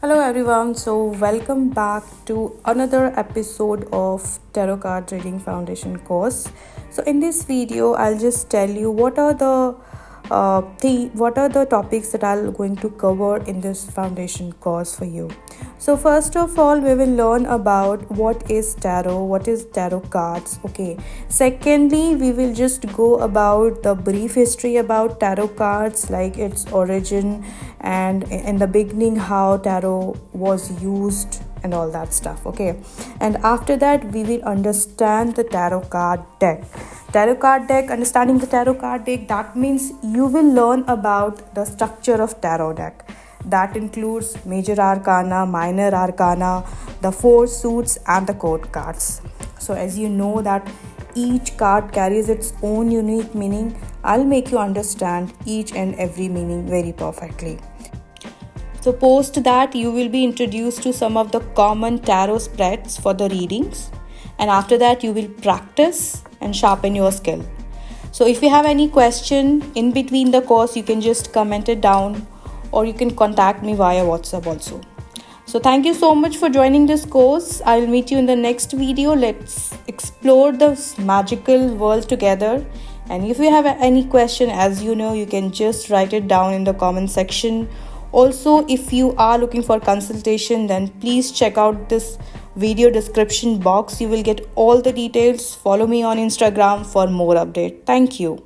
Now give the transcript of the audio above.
Hello everyone, so welcome back to another episode of Tarot Card Reading Foundation course. So in this video, I'll just tell you what are the topics that I'm going to cover in this foundation course for you. So first of all, we will learn about what is tarot, what is tarot cards. Okay. Secondly, we will just go about the brief history about tarot cards, like its origin and in the beginning how tarot was used and all that stuff. Okay. And after that, we will understand the tarot card deck. Understanding the tarot card deck, that means you will learn about the structure of tarot deck. That includes major arcana, minor arcana, the four suits and the court cards. So as you know that each card carries its own unique meaning, I'll make you understand each and every meaning very perfectly. So post that, you will be introduced to some of the common tarot spreads for the readings, and after that you will practice and sharpen your skill. So if you have any question in between the course, you can just comment it down or you can contact me via WhatsApp also. So thank you so much for joining this course. I will meet you in the next video. Let's explore this magical world together. And if you have any question, as you know, you can just write it down in the comment section. Also, if you are looking for consultation, then please check out this video description box. You will get all the details. Follow me on Instagram for more update. Thank you.